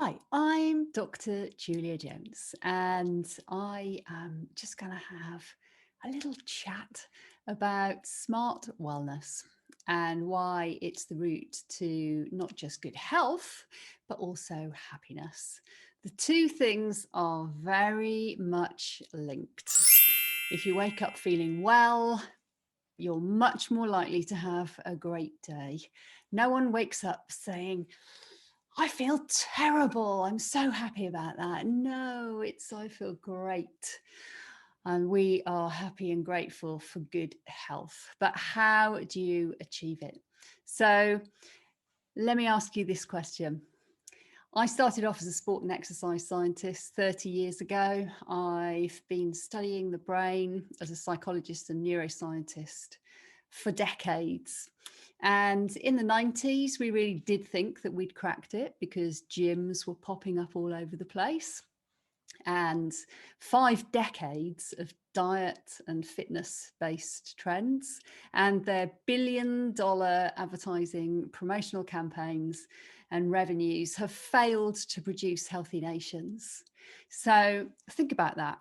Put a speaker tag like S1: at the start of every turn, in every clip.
S1: Hi, I'm Dr. Julia Jones, and I am just going to have a little chat about smart wellness and why it's the route to not just good health, but also happiness. The two things are very much linked. If you wake up feeling well, you're much more likely to have a great day. No one wakes up saying, I feel terrible. I'm so happy about that. No, I feel great. And we are happy and grateful for good health. But how do you achieve it? So let me ask you this question. I started off as a sport and exercise scientist 30 years ago. I've been studying the brain as a psychologist and neuroscientist for decades. And in the 90s, we really did think that we'd cracked it because gyms were popping up all over the place. And 5 decades of diet and fitness based trends and their $1 billion advertising promotional campaigns and revenues have failed to produce healthy nations. So think about that,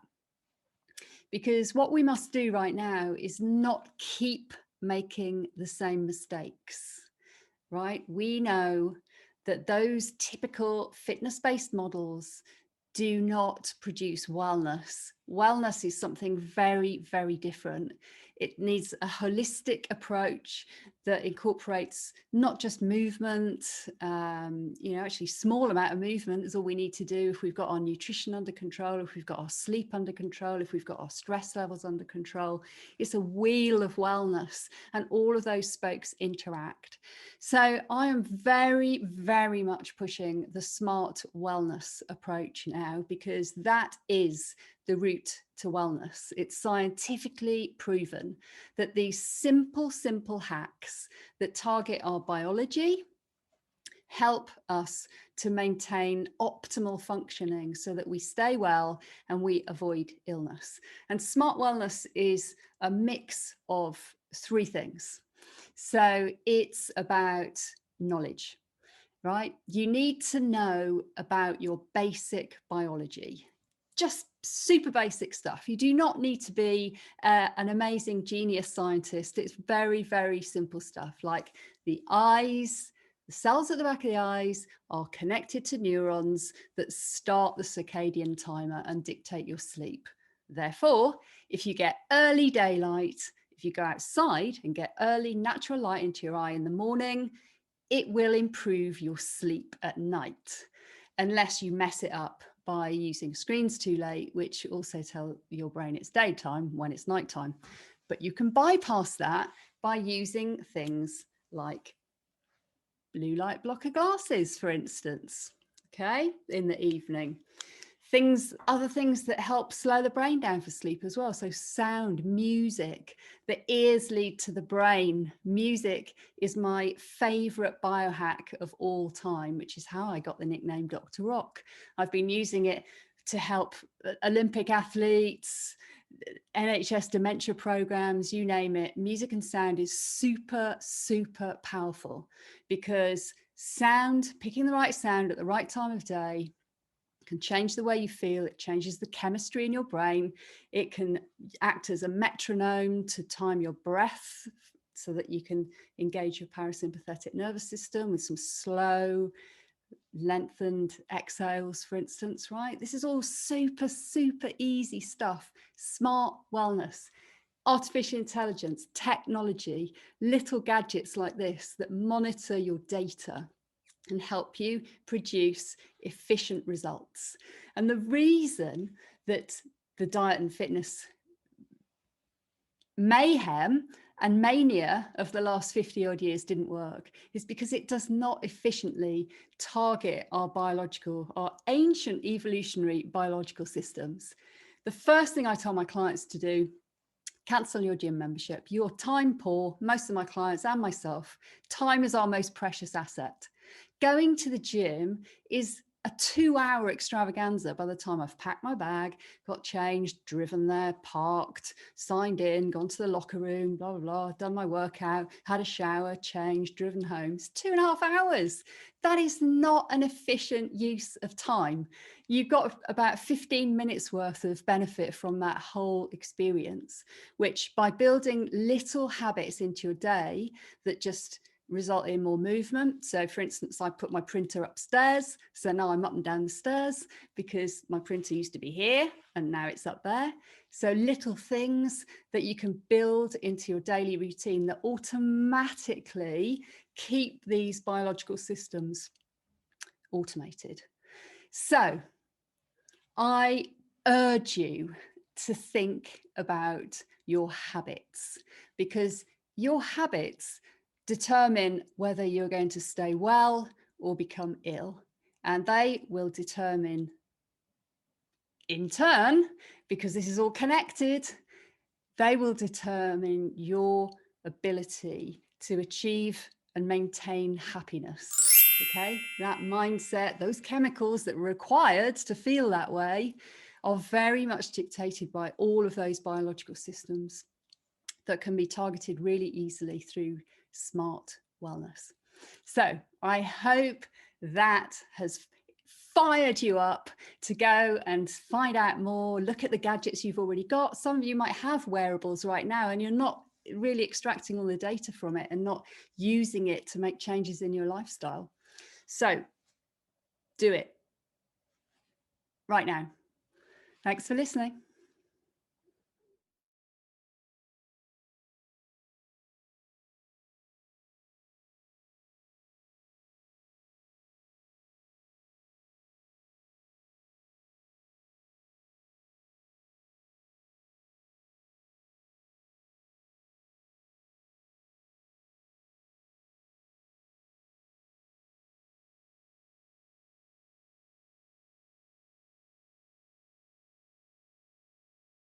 S1: because what we must do right now is not keep making the same mistakes, right? We know that those typical fitness-based models do not produce wellness. Wellness is something very, very different. It needs a holistic approach that incorporates not just movement, actually small amount of movement is all we need to do if we've got our nutrition under control, if we've got our sleep under control, if we've got our stress levels under control. It's a wheel of wellness and all of those spokes interact. So I am very, very much pushing the smart wellness approach now, because that is the route to wellness. It's scientifically proven that these simple hacks that target our biology help us to maintain optimal functioning so that we stay well and we avoid illness. And smart wellness is a mix of three things. So it's about knowledge, right? You need to know about your basic biology, just super basic stuff. You do not need to be an amazing genius scientist. It's very, very simple stuff like the eyes. The cells at the back of the eyes are connected to neurons that start the circadian timer and dictate your sleep. Therefore, if you get early daylight, if you go outside and get early natural light into your eye in the morning, it will improve your sleep at night, unless you mess it up by using screens too late, which also tell your brain it's daytime when it's nighttime. But you can bypass that by using things like blue light blocker glasses, for instance, okay, in the evening. Other things that help slow the brain down for sleep as well. So sound, music, the ears lead to the brain. Music is my favorite biohack of all time, which is how I got the nickname Dr. Rock. I've been using it to help Olympic athletes, NHS dementia programs, you name it. Music and sound is super, super powerful, because sound, picking the right sound at the right time of day, can change the way you feel. It changes the chemistry in your brain. It can act as a metronome to time your breath so that you can engage your parasympathetic nervous system with some slow, lengthened exhales, for instance, right? This is all super, super easy stuff. Smart wellness, artificial intelligence, technology, little gadgets like this that monitor your data and help you produce efficient results. And the reason that the diet and fitness mayhem and mania of the last 50 odd years didn't work is because it does not efficiently target our ancient evolutionary biological systems. The first thing I tell my clients to do: cancel your gym membership. You're time poor. Most of my clients and myself, time is our most precious asset. Going to the gym is a 2-hour extravaganza by the time I've packed my bag, got changed, driven there, parked, signed in, gone to the locker room, blah, blah, blah, done my workout, had a shower, changed, driven home. It's 2.5 hours. That is not an efficient use of time. You've got about 15 minutes worth of benefit from that whole experience, which by building little habits into your day that just result in more movement. So for instance, I put my printer upstairs. So now I'm up and down the stairs because my printer used to be here and now it's up there. So little things that you can build into your daily routine that automatically keep these biological systems automated. So I urge you to think about your habits, because your habits determine whether you're going to stay well or become ill. And they will determine, in turn, because this is all connected, they will determine your ability to achieve and maintain happiness. Okay, that mindset, those chemicals that are required to feel that way are very much dictated by all of those biological systems that can be targeted really easily through smart wellness. So I hope that has fired you up to go and find out more, look at the gadgets you've already got. Some of you might have wearables right now and you're not really extracting all the data from it and not using it to make changes in your lifestyle. So do it right now. Thanks for listening.